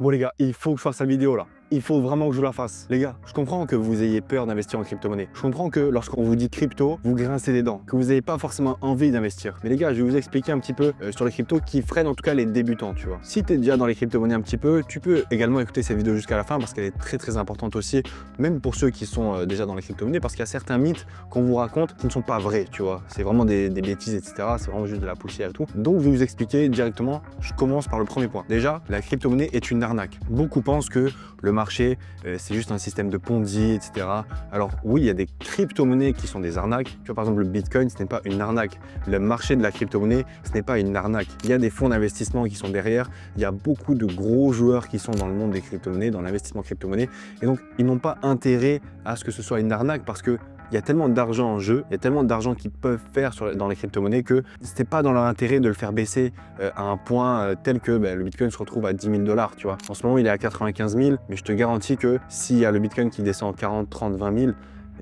Bon les gars, il faut que je fasse la vidéo là. Il faut vraiment que je la fasse. Les gars, je comprends que vous ayez peur d'investir en crypto-monnaie. Je comprends que lorsqu'on vous dit crypto, vous grincez des dents, que vous n'avez pas forcément envie d'investir. Mais les gars, je vais vous expliquer un petit peu sur les cryptos qui freinent en tout cas les débutants, tu vois. Si tu es déjà dans les crypto-monnaies un petit peu, tu peux également écouter cette vidéo jusqu'à la fin parce qu'elle est très importante aussi, même pour ceux qui sont déjà dans les crypto-monnaies, parce qu'il y a certains mythes qu'on vous raconte qui ne sont pas vrais, tu vois. C'est vraiment des bêtises, etc. C'est vraiment juste de la poussière et tout. Donc je vais vous expliquer directement, je commence par le premier point. Déjà, la crypto-monnaie est une arnaque. Beaucoup pensent que le marché, c'est juste un système de Ponzi, etc. Alors oui, il y a des crypto-monnaies qui sont des arnaques. Tu vois, par exemple, le Bitcoin, ce n'est pas une arnaque. Le marché de la crypto-monnaie, ce n'est pas une arnaque. Il y a des fonds d'investissement qui sont derrière. Il y a beaucoup de gros joueurs qui sont dans le monde des crypto-monnaies, dans l'investissement crypto-monnaie. Et donc, ils n'ont pas intérêt à ce que ce soit une arnaque parce que il y a tellement d'argent en jeu, il y a tellement d'argent qu'ils peuvent faire dans les crypto-monnaies que ce n'est pas dans leur intérêt de le faire baisser à un point tel que le Bitcoin se retrouve à 10 000 $, tu vois. En ce moment, il est à 95 000, mais je te garantis que s'il y a le Bitcoin qui descend à 40, 30, 20 000,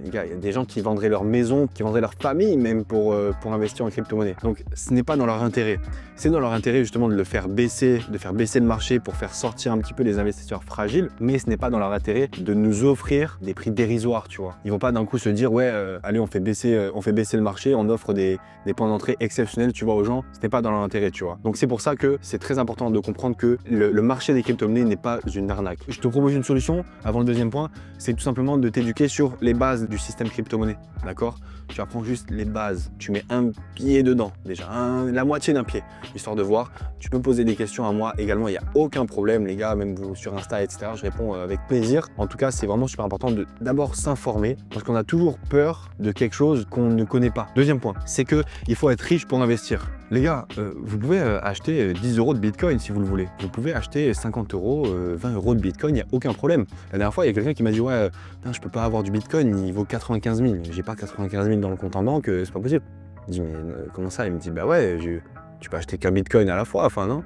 les gars, il y a des gens qui vendraient leur maison, qui vendraient leur famille même pour investir en crypto-monnaie. Donc, ce n'est pas dans leur intérêt. C'est dans leur intérêt justement de le faire baisser, de faire baisser le marché pour faire sortir un petit peu les investisseurs fragiles, mais ce n'est pas dans leur intérêt de nous offrir des prix dérisoires, tu vois. Ils vont pas d'un coup se dire, ouais, allez, on fait baisser le marché, on offre des points d'entrée exceptionnels, tu vois, aux gens. Ce n'est pas dans leur intérêt, tu vois. Donc, c'est pour ça que c'est très important de comprendre que le marché des crypto-monnaies n'est pas une arnaque. Je te propose une solution avant le deuxième point, c'est tout simplement de t'éduquer sur les bases du système crypto-monnaie, d'accord? Tu apprends juste les bases, tu mets un pied dedans, déjà, la moitié d'un pied, histoire de voir. Tu peux me poser des questions à moi également, il n'y a aucun problème, les gars, même vous sur Insta, etc. Je réponds avec plaisir. En tout cas, c'est vraiment super important de d'abord s'informer, parce qu'on a toujours peur de quelque chose qu'on ne connaît pas. Deuxième point, c'est qu'il faut être riche pour investir. Les gars, vous pouvez acheter 10 € de Bitcoin si vous le voulez. Vous pouvez acheter 50 €, 20 € de Bitcoin, il n'y a aucun problème. La dernière fois, il y a quelqu'un qui m'a dit, ouais, je peux pas avoir du Bitcoin, il vaut 95 000. J'ai pas 95 000 dans le compte en banque, c'est pas possible. Je dis, mais comment ça? Il me dit, bah ouais, tu peux acheter qu'un Bitcoin à la fois, enfin non?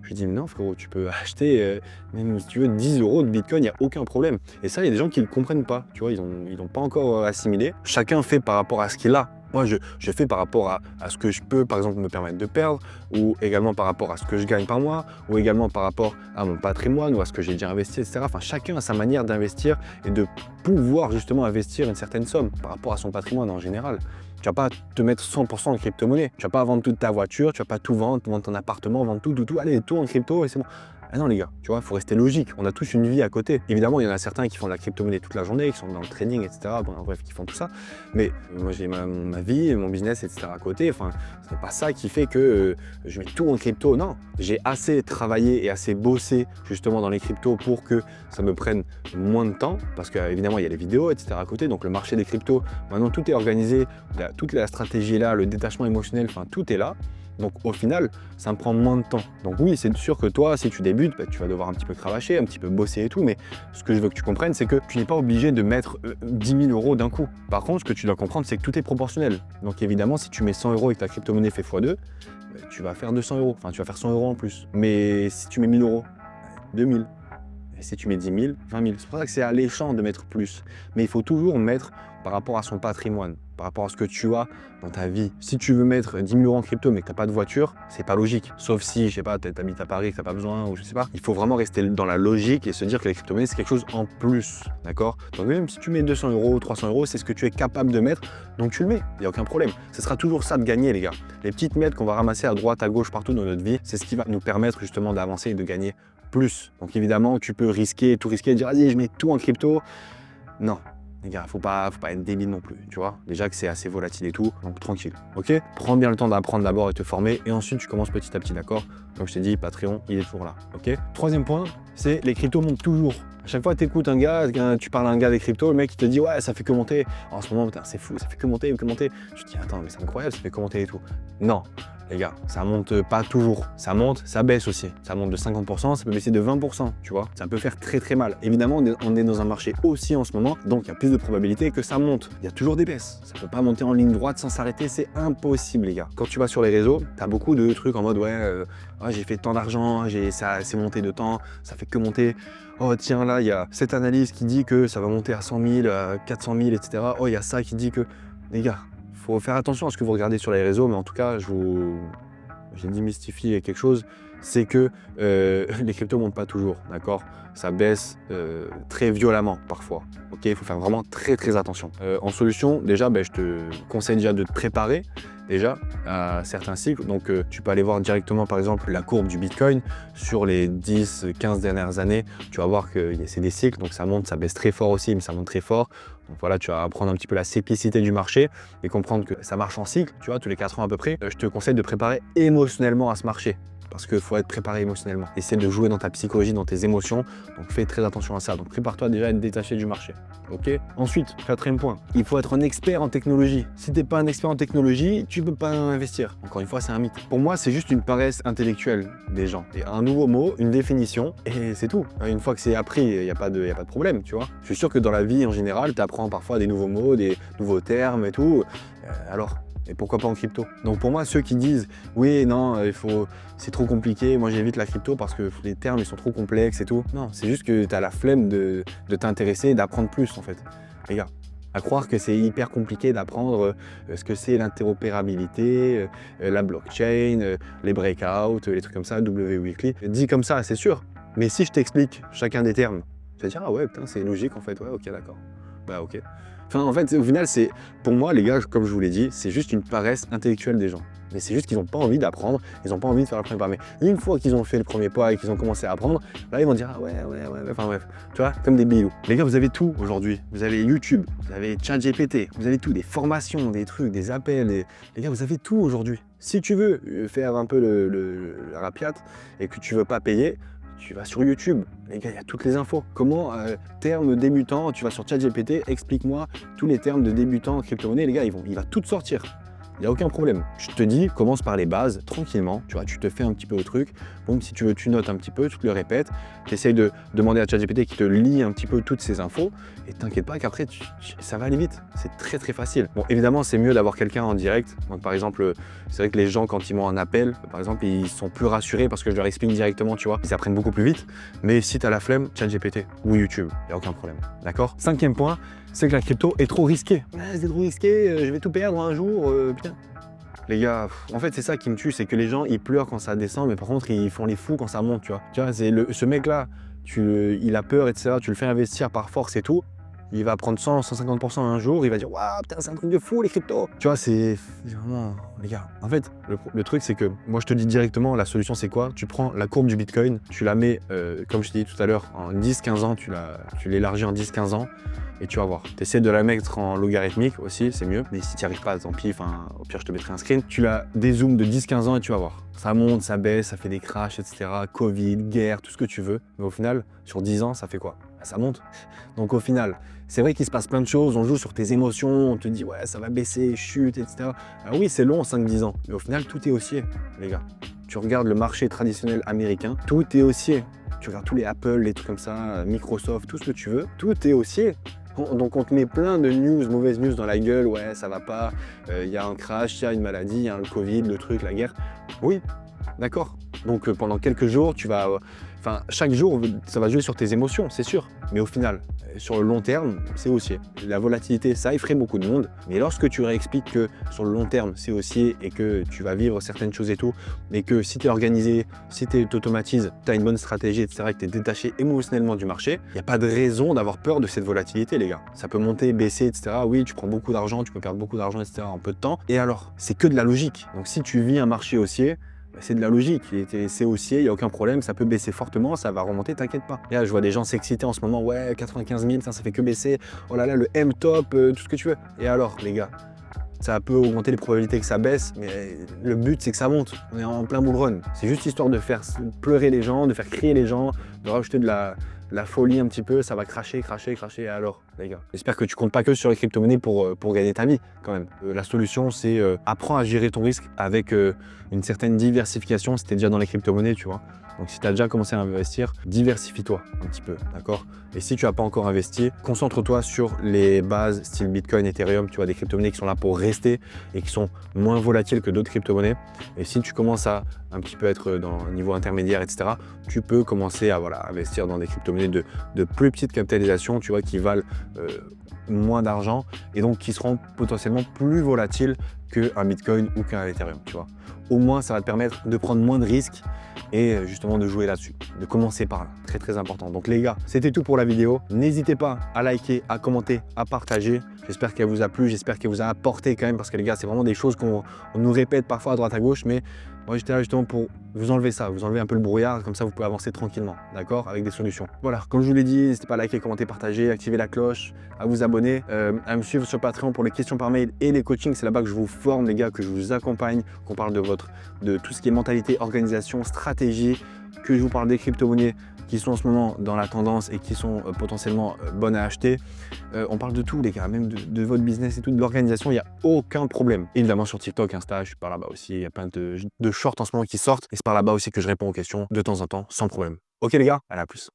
Je lui dis, non frérot, tu peux acheter, même si tu veux, 10 € de Bitcoin, il n'y a aucun problème. Et ça, il y a des gens qui ne le comprennent pas, tu vois, ils n'ont pas encore assimilé. Chacun fait par rapport à ce qu'il a. Moi, je fais par rapport à ce que je peux, par exemple, me permettre de perdre, ou également par rapport à ce que je gagne par mois, ou également par rapport à mon patrimoine, ou à ce que j'ai déjà investi, etc. Enfin, chacun a sa manière d'investir et de pouvoir justement investir une certaine somme par rapport à son patrimoine en général. Tu vas pas te mettre 100% en crypto-monnaie. Tu vas pas vendre toute ta voiture, tu vas pas tout vendre ton appartement, vendre tout, allez, tout en crypto et c'est bon. Ah non les gars, tu vois, il faut rester logique. On a tous une vie à côté. Évidemment, il y en a certains qui font de la crypto-monnaie toute la journée, qui sont dans le trading, etc. Bon, bref, qui font tout ça. Mais moi, j'ai ma vie, mon business, etc. à côté. Enfin, c'est pas ça qui fait que je mets tout en crypto. Non, j'ai assez travaillé et assez bossé justement dans les cryptos pour que ça me prenne moins de temps. Parce qu'évidemment, il y a les vidéos, etc. à côté. Donc le marché des cryptos, maintenant, tout est organisé. Toute la stratégie est là, le détachement émotionnel, enfin, tout est là. Donc au final, ça me prend moins de temps. Donc oui, c'est sûr que toi, si tu débutes, tu vas devoir un petit peu cravacher, un petit peu bosser et tout, mais ce que je veux que tu comprennes, c'est que tu n'es pas obligé de mettre 10 000 € d'un coup. Par contre, ce que tu dois comprendre, c'est que tout est proportionnel. Donc évidemment, si tu mets 100 € et que ta crypto-monnaie fait x2, tu vas faire 200 €, enfin tu vas faire 100 € en plus. Mais si tu mets 1 000 €, 2 000. Et si tu mets 10 000, 20 000. C'est pour ça que c'est alléchant de mettre plus. Mais il faut toujours mettre par rapport à son patrimoine, par rapport à ce que tu as dans ta vie. Si tu veux mettre 10 000 € en crypto mais que tu n'as pas de voiture, c'est pas logique. Sauf si, je sais pas, tu habites à Paris, que tu n'as pas besoin, ou je sais pas. Il faut vraiment rester dans la logique et se dire que les crypto-monnaies, c'est quelque chose en plus. D'accord? Donc même si tu mets 200 €, 300 €, c'est ce que tu es capable de mettre, donc tu le mets. Il n'y a aucun problème. Ce sera toujours ça de gagner, les gars. Les petites miettes qu'on va ramasser à droite, à gauche, partout dans notre vie, c'est ce qui va nous permettre justement d'avancer et de gagner plus. Donc évidemment, tu peux risquer, tout risquer et dire, vas-y, je mets tout en crypto. Non. Les gars, faut pas être débile non plus, tu vois. Déjà que c'est assez volatile et tout, donc tranquille, ok? Prends bien le temps d'apprendre d'abord et te former, et ensuite tu commences petit à petit, d'accord? Comme je t'ai dit, Patreon, il est toujours là, ok? Troisième point, c'est les cryptos montent toujours. À chaque fois que tu écoutes un gars, tu parles à un gars des cryptos, le mec il te dit ouais ça fait que monter. En ce moment, c'est fou, ça fait que monter, que monter. Je te dis attends mais c'est incroyable, ça fait que monter et tout. Non, les gars, ça monte pas toujours. Ça monte, ça baisse aussi. Ça monte de 50%, ça peut baisser de 20%, tu vois. Ça peut faire très mal. Évidemment, on est dans un marché haussier en ce moment, donc il y a plus de probabilité que ça monte. Il y a toujours des baisses. Ça peut pas monter en ligne droite sans s'arrêter, c'est impossible les gars. Quand tu vas sur les réseaux, tu as beaucoup de trucs en mode ouais, j'ai fait tant d'argent, ça c'est monté de temps, ça fait que monter. Oh tiens là, il y a cette analyse qui dit que ça va monter à 100 000, à 400 000, etc. Oh il y a ça qui dit que... Les gars, faut faire attention à ce que vous regardez sur les réseaux, mais en tout cas, j'ai démystifié quelque chose, c'est que les cryptos ne montent pas toujours, d'accord? Ça baisse très violemment parfois. Ok, il faut faire vraiment très attention. En solution, déjà, je te conseille déjà de te préparer déjà à certains cycles. Donc, tu peux aller voir directement, par exemple, la courbe du Bitcoin sur les 10-15 dernières années. Tu vas voir que c'est des cycles, donc ça monte, ça baisse très fort aussi, mais ça monte très fort. Donc voilà, tu vas apprendre un petit peu la cyclicité du marché et comprendre que ça marche en cycle, tu vois, tous les 4 ans à peu près. Je te conseille de préparer émotionnellement à ce marché. Parce qu'il faut être préparé émotionnellement. Essaie de jouer dans ta psychologie, dans tes émotions. Donc fais très attention à ça. Donc prépare-toi déjà à être détaché du marché. Ok. Ensuite, 4e point, il faut être un expert en technologie. Si tu n'es pas un expert en technologie, tu ne peux pas investir. Encore une fois, c'est un mythe. Pour moi, c'est juste une paresse intellectuelle des gens. Et un nouveau mot, une définition, et c'est tout. Une fois que c'est appris, il n'y a pas de problème, tu vois. Je suis sûr que dans la vie en général, tu apprends parfois des nouveaux mots, des nouveaux termes et tout. Alors, et pourquoi pas en crypto? Donc pour moi, ceux qui disent oui, non, c'est trop compliqué, moi j'évite la crypto parce que les termes ils sont trop complexes et tout. Non, c'est juste que tu as la flemme de t'intéresser et d'apprendre plus en fait. Les gars, à croire que c'est hyper compliqué d'apprendre ce que c'est l'interopérabilité, la blockchain, les breakouts, les trucs comme ça, W-Weekly. Dit comme ça, c'est sûr. Mais si je t'explique chacun des termes, tu vas dire ah ouais, putain, c'est logique en fait, ouais, ok, d'accord. Bah ok. Enfin, en fait, au final, pour moi, les gars, comme je vous l'ai dit, c'est juste une paresse intellectuelle des gens. Mais c'est juste qu'ils n'ont pas envie d'apprendre, ils n'ont pas envie de faire le premier pas. Mais une fois qu'ils ont fait le premier pas et qu'ils ont commencé à apprendre, là, ils vont dire, ah ouais, enfin bref, tu vois, comme des bilous. Les gars, vous avez tout aujourd'hui. Vous avez YouTube, vous avez ChatGPT, vous avez tout, des formations, des trucs, des appels. Les gars, vous avez tout aujourd'hui. Si tu veux faire un peu le rapiat et que tu veux pas payer, tu vas sur YouTube, les gars, il y a toutes les infos. Comment, termes débutants, tu vas sur ChatGPT, explique-moi tous les termes de débutants en crypto-monnaie, les gars, il va tout sortir. Il n'y a aucun problème. Je te dis, commence par les bases, tranquillement. Tu vois, tu te fais un petit peu au truc. Bon, si tu veux, tu notes un petit peu, tu te le répètes. Tu essayes de demander à ChatGPT qui te lit un petit peu toutes ces infos. Et t'inquiète pas qu'après, ça va aller vite. C'est très facile. Bon, évidemment, c'est mieux d'avoir quelqu'un en direct. Donc, par exemple, c'est vrai que les gens, quand ils m'ont un appel, par exemple, ils sont plus rassurés parce que je leur explique directement, tu vois. Ils apprennent beaucoup plus vite. Mais si tu as la flemme, ChatGPT ou YouTube, il n'y a aucun problème. D'accord? 5e point, c'est que la crypto est trop risquée. C'est trop risqué, je vais tout perdre un jour, putain. Les gars, en fait, c'est ça qui me tue, c'est que les gens, ils pleurent quand ça descend, mais par contre, ils font les fous quand ça monte, tu vois. Tu vois, c'est ce mec-là, il a peur, etc. Tu le fais investir par force et tout. Il va prendre 100-150% un jour, il va dire waouh, putain, c'est un truc de fou les cryptos. Tu vois, c'est vraiment, les gars. En fait, le truc, c'est que moi, je te dis directement, la solution, c'est quoi? Tu prends la courbe du Bitcoin, tu la mets, comme je t'ai dit tout à l'heure, en 10-15 ans, tu l'élargis en 10-15 ans. Et tu vas voir. Tu essaies de la mettre en logarithmique aussi, c'est mieux. Mais si tu n'y arrives pas, tant pis, au pire, je te mettrai un screen. Tu la dézoomes de 10-15 ans et tu vas voir. Ça monte, ça baisse, ça fait des crashs, etc. Covid, guerre, tout ce que tu veux. Mais au final, sur 10 ans, ça fait quoi? Ça monte. Donc au final, c'est vrai qu'il se passe plein de choses. On joue sur tes émotions, on te dit ouais, ça va baisser, chute, etc. Alors oui, c'est long, 5-10 ans. Mais au final, tout est haussier, les gars. Tu regardes le marché traditionnel américain, tout est haussier. Tu regardes tous les Apple, les trucs comme ça, Microsoft, tout ce que tu veux, tout est haussier. Donc on te met plein de news, mauvaises news dans la gueule, ouais ça va pas, il y a un crash, il y a une maladie, il y a le Covid, le truc, la guerre. Oui, d'accord. Donc pendant quelques jours, chaque jour, ça va jouer sur tes émotions, c'est sûr. Mais au final, sur le long terme, c'est haussier. La volatilité, ça effraie beaucoup de monde. Mais lorsque tu réexpliques que sur le long terme, c'est haussier et que tu vas vivre certaines choses et tout, et que si tu es organisé, si tu automatises, tu as une bonne stratégie, etc., et que tu es détaché émotionnellement du marché, il n'y a pas de raison d'avoir peur de cette volatilité, les gars. Ça peut monter, baisser, etc. Oui, tu prends beaucoup d'argent, tu peux perdre beaucoup d'argent, etc. en peu de temps. Et alors, c'est que de la logique. Donc si tu vis un marché haussier, c'est de la logique, c'est haussier, il n'y a aucun problème, ça peut baisser fortement, ça va remonter, t'inquiète pas. Et là, je vois des gens s'exciter en ce moment, ouais, 95 000, ça fait que baisser, oh là là, le M-top, tout ce que tu veux. Et alors, les gars, ça peut augmenter les probabilités que ça baisse, mais le but, c'est que ça monte. On est en plein bull run. C'est juste histoire de faire pleurer les gens, de faire crier les gens, de rajouter de la folie un petit peu, ça va cracher, et alors, les gars. J'espère que tu comptes pas que sur les crypto-monnaies pour gagner ta vie, quand même. La solution, c'est apprends à gérer ton risque avec une certaine diversification si tu es déjà dans les crypto-monnaies, tu vois. Donc si tu as déjà commencé à investir, diversifie-toi un petit peu, d'accord? Et si tu n'as pas encore investi, concentre-toi sur les bases style Bitcoin, Ethereum, tu vois, des crypto-monnaies qui sont là pour rester et qui sont moins volatiles que d'autres crypto-monnaies. Et si tu commences à un petit peu être dans un niveau intermédiaire, etc., tu peux commencer à investir dans des crypto-monnaies de plus petite capitalisation, tu vois, qui valent moins d'argent et donc qui seront potentiellement plus volatiles qu'un Bitcoin ou qu'un Ethereum, tu vois. Au moins, ça va te permettre de prendre moins de risques et justement de jouer là-dessus, de commencer par là. Très très important. Donc les gars, c'était tout pour la vidéo. N'hésitez pas à liker, à commenter, à partager. J'espère qu'elle vous a plu, j'espère qu'elle vous a apporté quand même, parce que les gars, c'est vraiment des choses qu'on nous répète parfois à droite à gauche, mais moi j'étais là justement pour vous enlever ça, vous enlever un peu le brouillard, comme ça vous pouvez avancer tranquillement, d'accord, avec des solutions. Voilà, comme je vous l'ai dit, n'hésitez pas à liker, commenter, partager, activer la cloche, à vous abonner, à me suivre sur Patreon pour les questions par mail et les coachings. C'est là-bas que je vous forme les gars, que je vous accompagne, qu'on parle de tout ce qui est mentalité, organisation, stratégie, que je vous parle des crypto-monnaies qui sont en ce moment dans la tendance et qui sont potentiellement bonnes à acheter. On parle de tout les gars, même de votre business et tout, de l'organisation, il n'y a aucun problème. Évidemment sur TikTok, Insta, je suis par là-bas aussi, il y a plein de shorts en ce moment qui sortent et c'est par là-bas aussi que je réponds aux questions de temps en temps, sans problème. Ok les gars, allez à plus.